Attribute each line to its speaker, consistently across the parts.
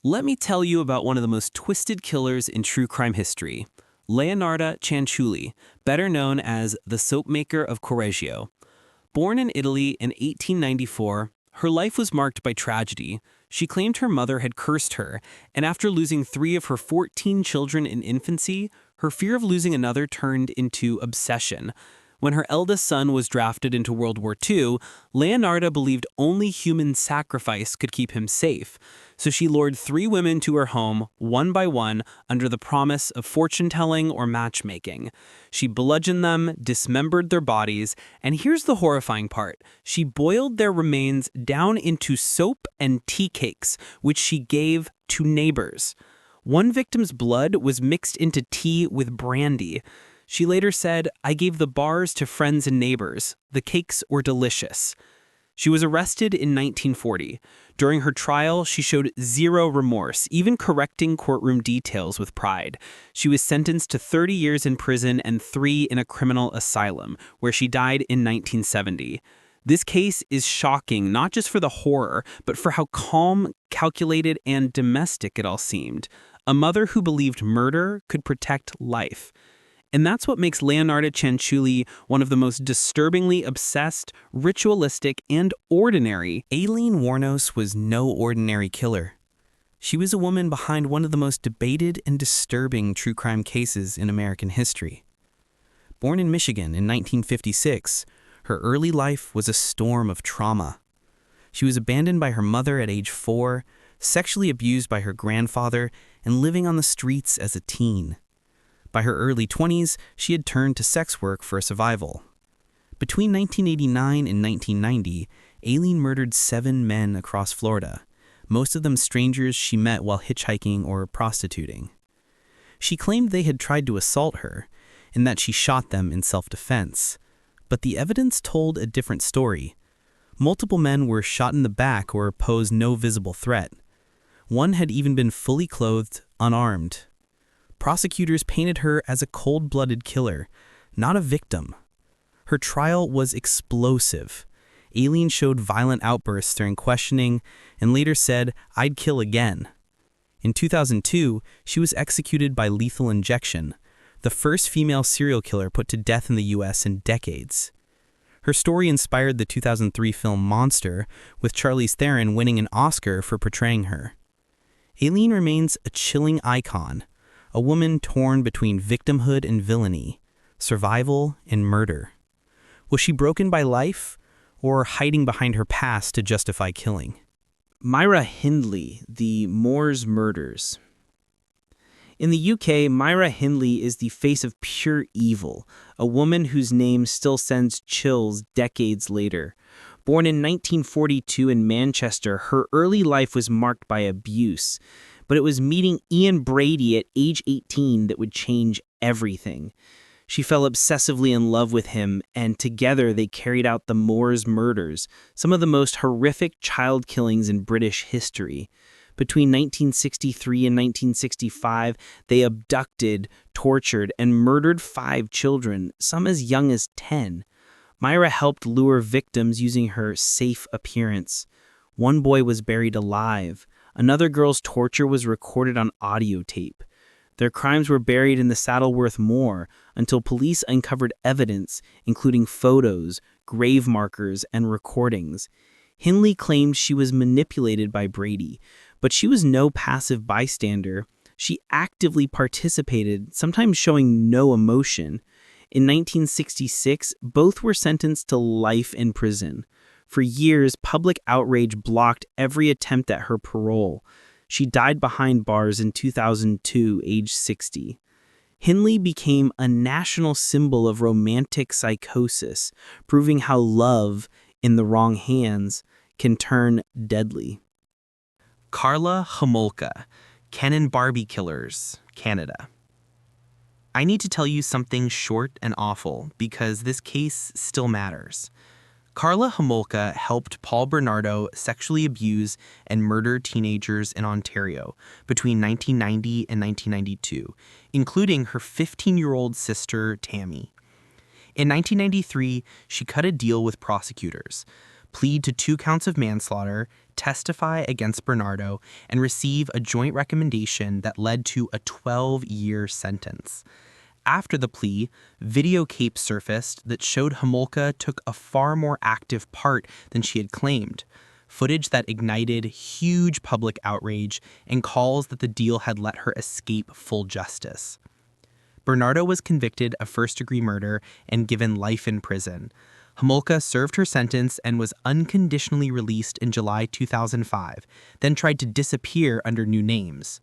Speaker 1: Let me tell you about one of the most twisted killers in true crime history, Leonarda Cianciulli, better known as the soap maker of Correggio. Born in Italy in 1894, her life was marked by tragedy. She claimed her mother had cursed her, and after losing 3 of her 14 children in infancy, her fear of losing another turned into obsession. When her eldest son was drafted into World War II, Leonarda believed only human sacrifice could keep him safe. So she lured 3 women to her home, one by one, under the promise of fortune-telling or matchmaking. She bludgeoned them, dismembered their bodies, and here's the horrifying part. She boiled their remains down into soap and tea cakes, which she gave to neighbors. One victim's blood was mixed into tea with brandy. She later said, "I gave the bars to friends and neighbors. The cakes were delicious." She was arrested in 1940. During her trial, she showed zero remorse, even correcting courtroom details with pride. She was sentenced to 30 years in prison and 3 in a criminal asylum, where she died in 1970. This case is shocking, not just for the horror, but for how calm, calculated, and domestic it all seemed. A mother who believed murder could protect life. And that's what makes Leonarda Cianciulli one of the most disturbingly obsessed, ritualistic, and ordinary. Aileen Wuornos was no ordinary killer. She was a woman behind one of the most debated and disturbing true crime cases in American history. Born in Michigan in 1956, her early life was a storm of trauma. She was abandoned by her mother at age 4, sexually abused by her grandfather, and living on the streets as a teen. By her early 20s, she had turned to sex work for survival. Between 1989 and 1990, Aileen murdered 7 men across Florida, most of them strangers she met while hitchhiking or prostituting. She claimed they had tried to assault her, and that she shot them in self-defense. But the evidence told a different story. Multiple men were shot in the back or posed no visible threat. One had even been fully clothed, unarmed. Prosecutors painted her as a cold-blooded killer, not a victim. Her trial was explosive. Aileen showed violent outbursts during questioning and later said, "I'd kill again." In 2002, she was executed by lethal injection, the first female serial killer put to death in the U.S. in decades. Her story inspired the 2003 film Monster, with Charlize Theron winning an Oscar for portraying her. Aileen remains a chilling icon, a woman torn between victimhood and villainy, survival and murder. Was she broken by life, or hiding behind her past to justify killing?
Speaker 2: Myra Hindley, the Moors Murders. In the UK, Myra Hindley is the face of pure evil, a woman whose name still sends chills decades later. Born in 1942 in Manchester, her early life was marked by abuse. But it was meeting Ian Brady at age 18 that would change everything. She fell obsessively in love with him, and together they carried out the Moors Murders, some of the most horrific child killings in British history. Between 1963 and 1965, they abducted, tortured, and murdered 5 children, some as young as 10. Myra helped lure victims using her safe appearance. One boy was buried alive. Another girl's torture was recorded on audio tape. Their crimes were buried in the Saddleworth Moor until police uncovered evidence, including photos, grave markers, and recordings. Hindley claimed she was manipulated by Brady, but she was no passive bystander. She actively participated, sometimes showing no emotion. In 1966, both were sentenced to life in prison. For years, public outrage blocked every attempt at her parole. She died behind bars in 2002, age 60. Hindley became a national symbol of romantic psychosis, proving how love, in the wrong hands, can turn deadly.
Speaker 3: Karla Homolka, Ken and Barbie Killers, Canada. I need to tell you something short and awful because this case still matters. Karla Homolka helped Paul Bernardo sexually abuse and murder teenagers in Ontario between 1990 and 1992, including her 15-year-old sister, Tammy. In 1993, she cut a deal with prosecutors. plead to 2 counts of manslaughter, testify against Bernardo, and receive a joint recommendation that led to a 12-year sentence. After the plea, videotape surfaced that showed Homolka took a far more active part than she had claimed, footage that ignited huge public outrage and calls that the deal had let her escape full justice. Bernardo was convicted of first-degree murder and given life in prison. Homolka served her sentence and was unconditionally released in July 2005, then tried to disappear under new names.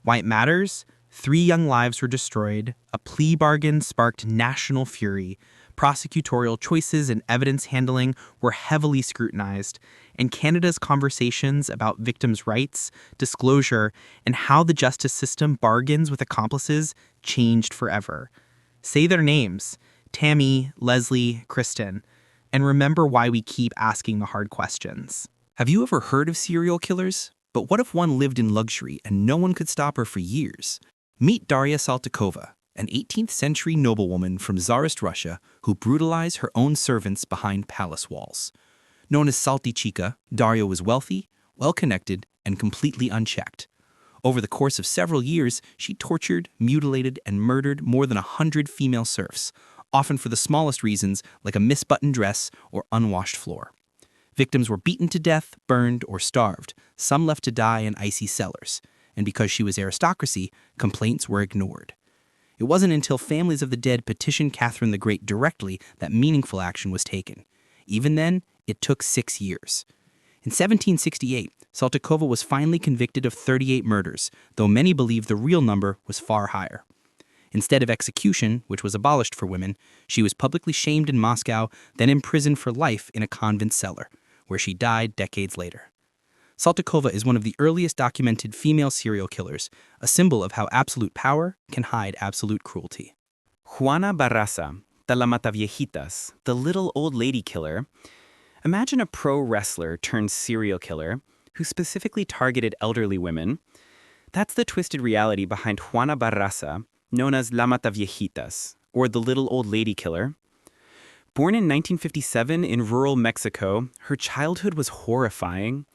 Speaker 3: Why it matters? 3 young lives were destroyed, a plea bargain sparked national fury, prosecutorial choices and evidence handling were heavily scrutinized, and Canada's conversations about victims' rights, disclosure, and how the justice system bargains with accomplices changed forever. Say their names: Tammy, Leslie, Kristen, and remember why we keep asking the hard questions.
Speaker 4: Have you ever heard of serial killers? But what if one lived in luxury and no one could stop her for years? Meet Daria Saltykova, an 18th-century noblewoman from Tsarist Russia who brutalized her own servants behind palace walls. Known as Salty Chica, Daria was wealthy, well-connected, and completely unchecked. Over the course of several years, she tortured, mutilated, and murdered more than 100 female serfs, often for the smallest reasons like a misbuttoned dress or unwashed floor. Victims were beaten to death, burned, or starved, some left to die in icy cellars. And because she was aristocracy, complaints were ignored. It wasn't until families of the dead petitioned Catherine the Great directly that meaningful action was taken. Even then, it took 6 years. In 1768, Saltykova was finally convicted of 38 murders, though many believe the real number was far higher. Instead of execution, which was abolished for women, she was publicly shamed in Moscow, then imprisoned for life in a convent cellar, where she died decades later. Saltykova is one of the earliest documented female serial killers, a symbol of how absolute power can hide absolute cruelty.
Speaker 1: Juana Barraza, the La Mataviejitas, the little old lady killer. Imagine a pro wrestler turned serial killer who specifically targeted elderly women. That's the twisted reality behind Juana Barraza, known as La Mataviejitas, or the little old lady killer. Born in 1957 in rural Mexico, her childhood was horrifying.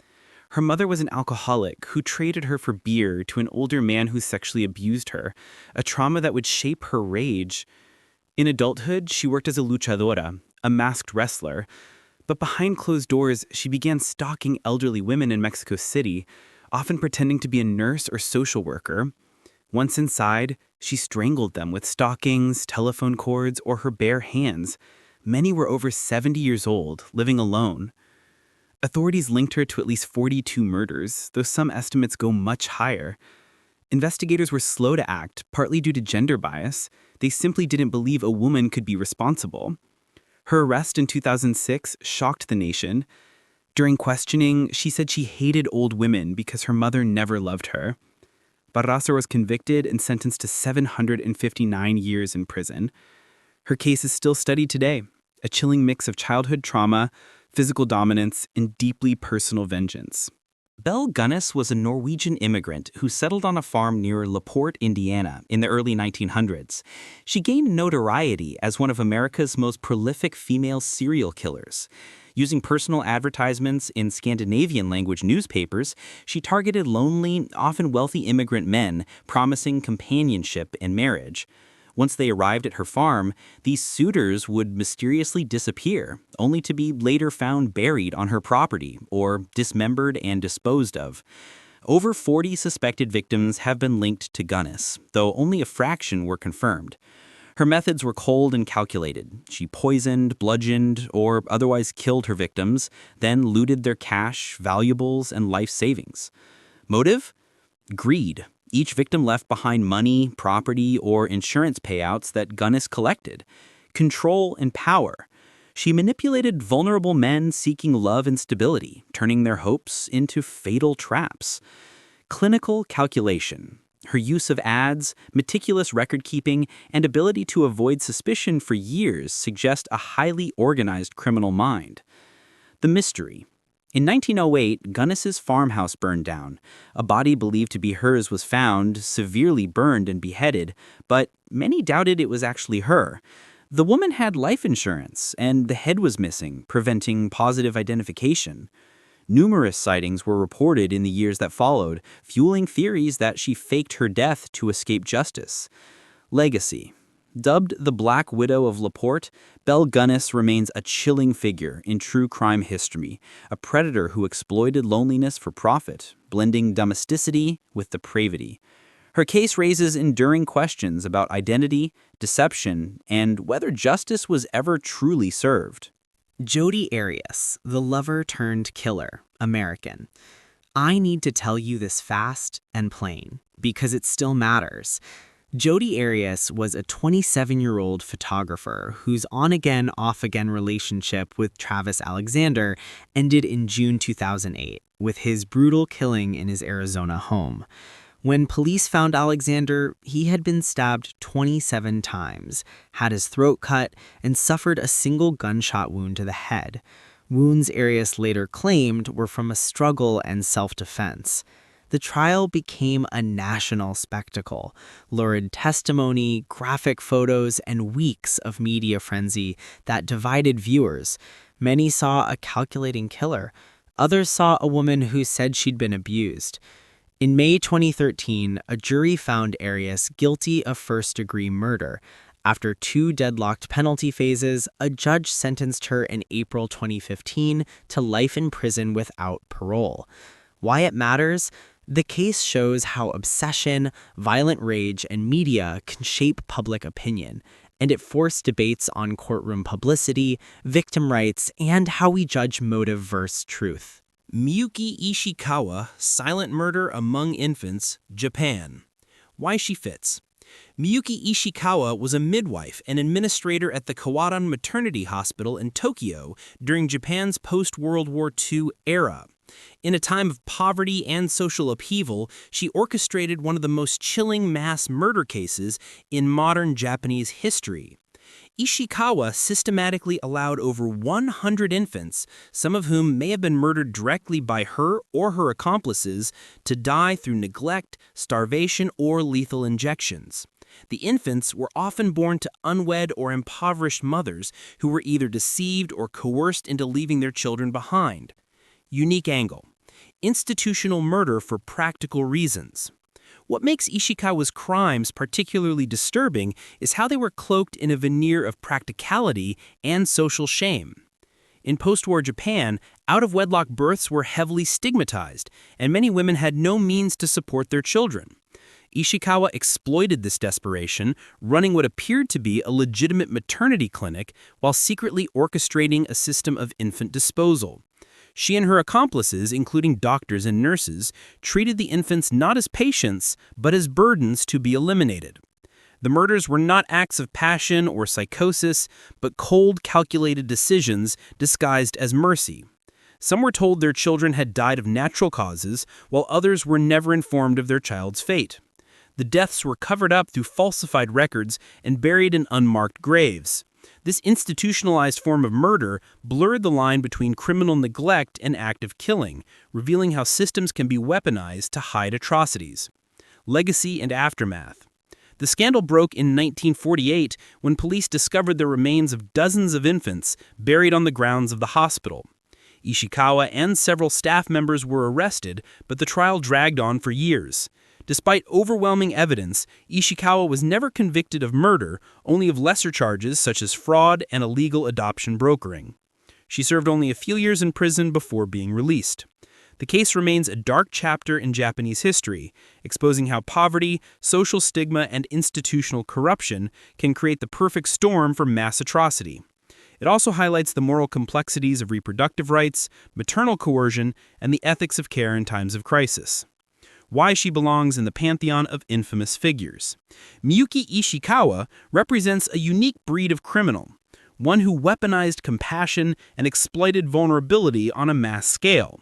Speaker 1: Her mother was an alcoholic who traded her for beer to an older man who sexually abused her, a trauma that would shape her rage. In adulthood, she worked as a luchadora, a masked wrestler. But behind closed doors, she began stalking elderly women in Mexico City, often pretending to be a nurse or social worker. Once inside, she strangled them with stockings, telephone cords, or her bare hands. Many were over 70 years old, living alone. Authorities linked her to at least 42 murders, though some estimates go much higher. Investigators were slow to act, partly due to gender bias. They simply didn't believe a woman could be responsible. Her arrest in 2006 shocked the nation. During questioning, she said she hated old women because her mother never loved her. Barraza was convicted and sentenced to 759 years in prison. Her case is still studied today, a chilling mix of childhood trauma, physical dominance, and deeply personal vengeance.
Speaker 4: Belle Gunness was a Norwegian immigrant who settled on a farm near LaPorte, Indiana, in the early 1900s. She gained notoriety as one of America's most prolific female serial killers. Using personal advertisements in Scandinavian-language newspapers, she targeted lonely, often wealthy immigrant men, promising companionship and marriage. Once they arrived at her farm, these suitors would mysteriously disappear, only to be later found buried on her property or dismembered and disposed of. Over 40 suspected victims have been linked to Gunness, though only a fraction were confirmed. Her methods were cold and calculated. She poisoned, bludgeoned, or otherwise killed her victims, then looted their cash, valuables, and life savings. Motive? Greed. Each victim left behind money, property, or insurance payouts that Gunness collected. Control and power. She manipulated vulnerable men seeking love and stability, turning their hopes into fatal traps. Clinical calculation. Her use of ads, meticulous record-keeping, and ability to avoid suspicion for years suggest a highly organized criminal mind. The mystery. In 1908, Gunness's farmhouse burned down. A body believed to be hers was found, severely burned and beheaded, but many doubted it was actually her. The woman had life insurance, and the head was missing, preventing positive identification. Numerous sightings were reported in the years that followed, fueling theories that she faked her death to escape justice. Legacy. Dubbed the Black Widow of LaPorte, Belle Gunness remains a chilling figure in true crime history, a predator who exploited loneliness for profit, blending domesticity with depravity. Her case raises enduring questions about identity, deception, and whether justice was ever truly served.
Speaker 3: Jodi Arias, the lover-turned-killer, American. I need to tell you this fast and plain, because it still matters. Jodi Arias was a 27-year-old photographer whose on-again, off-again relationship with Travis Alexander ended in June 2008, with his brutal killing in his Arizona home. When police found Alexander, he had been stabbed 27 times, had his throat cut, and suffered a single gunshot wound to the head. Wounds Arias later claimed were from a struggle and self-defense. The trial became a national spectacle. Lurid testimony, graphic photos, and weeks of media frenzy that divided viewers. Many saw a calculating killer. Others saw a woman who said she'd been abused. In May 2013, a jury found Arias guilty of first-degree murder. After 2 deadlocked penalty phases, a judge sentenced her in April 2015 to life in prison without parole. Why it matters? The case shows how obsession, violent rage, and media can shape public opinion, and it forced debates on courtroom publicity, victim rights, and how we judge motive versus truth.
Speaker 1: Miyuki Ishikawa, Silent Murder Among Infants, Japan. Why she fits. Miyuki Ishikawa was a midwife and administrator at the Kawaran Maternity Hospital in Tokyo during Japan's post-World War II era. In a time of poverty and social upheaval, she orchestrated one of the most chilling mass murder cases in modern Japanese history. Ishikawa systematically allowed over 100 infants, some of whom may have been murdered directly by her or her accomplices, to die through neglect, starvation, or lethal injections. The infants were often born to unwed or impoverished mothers who were either deceived or coerced into leaving their children behind. Unique angle. Institutional murder for practical reasons. What makes Ishikawa's crimes particularly disturbing is how they were cloaked in a veneer of practicality and social shame. In post-war Japan, out-of-wedlock births were heavily stigmatized, and many women had no means to support their children. Ishikawa exploited this desperation, running what appeared to be a legitimate maternity clinic while secretly orchestrating a system of infant disposal. She and her accomplices, including doctors and nurses, treated the infants not as patients, but as burdens to be eliminated. The murders were not acts of passion or psychosis, but cold, calculated decisions disguised as mercy. Some were told their children had died of natural causes, while others were never informed of their child's fate. The deaths were covered up through falsified records and buried in unmarked graves. This institutionalized form of murder blurred the line between criminal neglect and active killing, revealing how systems can be weaponized to hide atrocities. Legacy and aftermath. The scandal broke in 1948 when police discovered the remains of dozens of infants buried on the grounds of the hospital. Ishikawa and several staff members were arrested, but the trial dragged on for years. Despite overwhelming evidence, Ishikawa was never convicted of murder, only of lesser charges such as fraud and illegal adoption brokering. She served only a few years in prison before being released. The case remains a dark chapter in Japanese history, exposing how poverty, social stigma, and institutional corruption can create the perfect storm for mass atrocity. It also highlights the moral complexities of reproductive rights, maternal coercion, and the ethics of care in times of crisis. Why she belongs in the pantheon of infamous figures. Miyuki Ishikawa represents a unique breed of criminal, one who weaponized compassion and exploited vulnerability on a mass scale.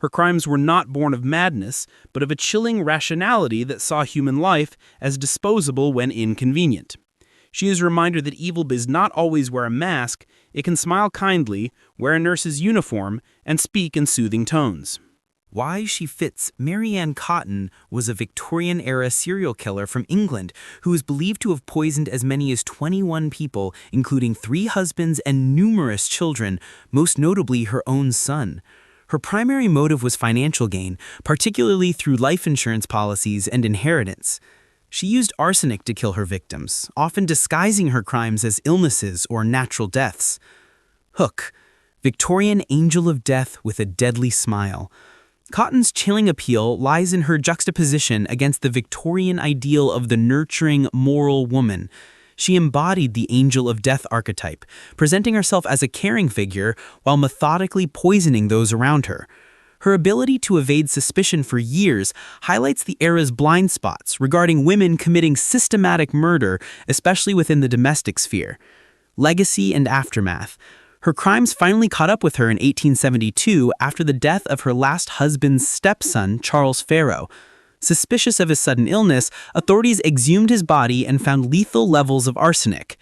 Speaker 1: Her crimes were not born of madness, but of a chilling rationality that saw human life as disposable when inconvenient. She is a reminder that evil does not always wear a mask, it can smile kindly, wear a nurse's uniform, and speak in soothing tones.
Speaker 3: Why she fits. Mary Ann Cotton was a Victorian-era serial killer from England who is believed to have poisoned as many as 21 people, including 3 husbands and numerous children, most notably her own son. Her primary motive was financial gain, particularly through life insurance policies and inheritance. She used arsenic to kill her victims, often disguising her crimes as illnesses or natural deaths. Hook, Victorian angel of death with a deadly smile. Cotton's chilling appeal lies in her juxtaposition against the Victorian ideal of the nurturing, moral woman. She embodied the angel of death archetype, presenting herself as a caring figure while methodically poisoning those around her. Her ability to evade suspicion for years highlights the era's blind spots regarding women committing systematic murder, especially within the domestic sphere. Legacy and aftermath. Her crimes finally caught up with her in 1872 after the death of her last husband's stepson, Charles Farrow. Suspicious of his sudden illness, authorities exhumed his body and found lethal levels of arsenic.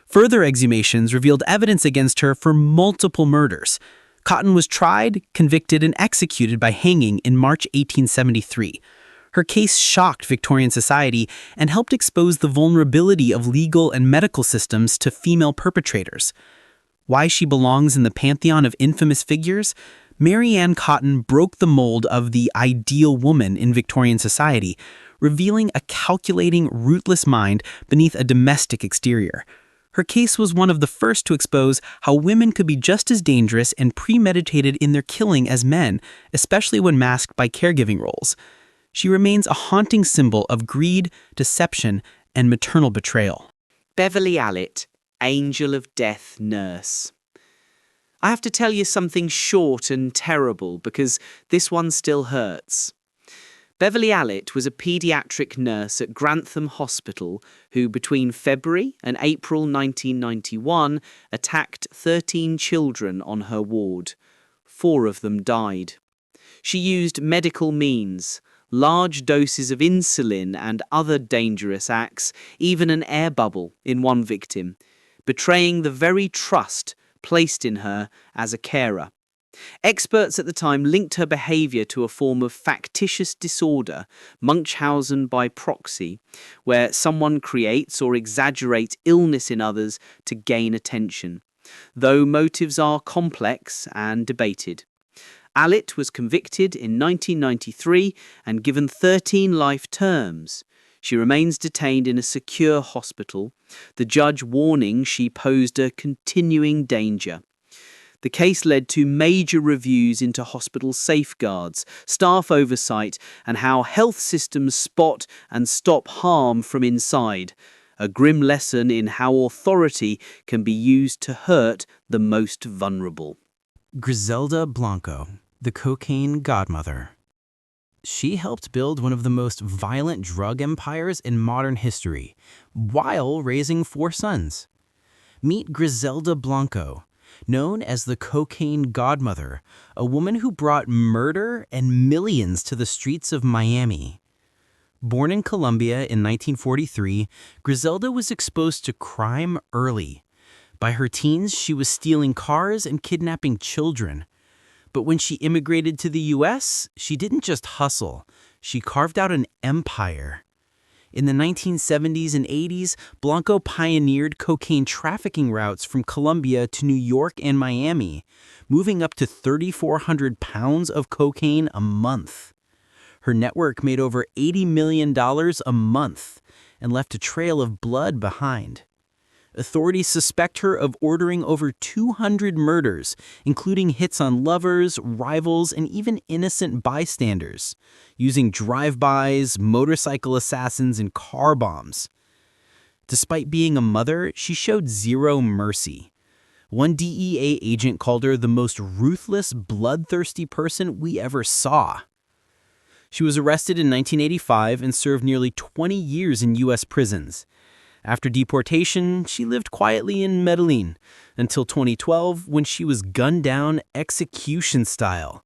Speaker 3: Further exhumations revealed evidence against her for multiple murders. Cotton was tried, convicted, and executed by hanging in March 1873. Her case shocked Victorian society and helped expose the vulnerability of legal and medical systems to female perpetrators. Why she belongs in the pantheon of infamous figures? Mary Ann Cotton broke the mold of the ideal woman in Victorian society, revealing a calculating, ruthless mind beneath a domestic exterior. Her case was one of the first to expose how women could be just as dangerous and premeditated in their killing as men, especially when masked by caregiving roles. She remains a haunting symbol of greed, deception, and maternal betrayal.
Speaker 2: Beverley Allitt, Angel of Death Nurse. I have to tell you something short and terrible because this one still hurts. Beverley Allitt was a paediatric nurse at Grantham Hospital who, between February and April 1991, attacked 13 children on her ward. 4 of them died. She used medical means, large doses of insulin and other dangerous acts, even an air bubble in one victim, betraying the very trust placed in her as a carer. Experts at the time linked her behaviour to a form of factitious disorder, Munchausen by proxy, where someone creates or exaggerates illness in others to gain attention, though motives are complex and debated. Allitt was convicted in 1993 and given 13 life terms. She remains detained in a secure hospital, the judge warning she posed a continuing danger. The case led to major reviews into hospital safeguards, staff oversight, and how health systems spot and stop harm from inside. A grim lesson in how authority can be used to hurt the most vulnerable.
Speaker 3: Griselda Blanco, the cocaine godmother. She helped build one of the most violent drug empires in modern history, while raising 4 sons. Meet Griselda Blanco, known as the cocaine godmother, a woman who brought murder and millions to the streets of Miami. Born in Colombia in 1943, Griselda was exposed to crime early. By her teens, she was stealing cars and kidnapping children. But when she immigrated to the U.S., she didn't just hustle. She carved out an empire. In the 1970s and 80s, Blanco pioneered cocaine trafficking routes from Colombia to New York and Miami, moving up to 3,400 pounds of cocaine a month. Her network made over $80 million a month and left a trail of blood behind. Authorities suspect her of ordering over 200 murders, including hits on lovers, rivals, and even innocent bystanders, using drive-bys, motorcycle assassins, and car bombs. Despite being a mother, she showed zero mercy. One DEA agent called her the most ruthless, bloodthirsty person we ever saw. She was arrested in 1985 and served nearly 20 years in U.S. prisons. After deportation, she lived quietly in Medellin until 2012 when she was gunned down execution style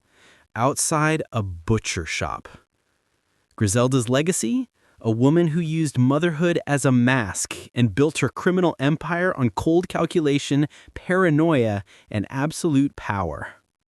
Speaker 3: outside a butcher shop. Griselda's legacy? A woman who used motherhood as a mask and built her criminal empire on cold calculation, paranoia, and absolute power.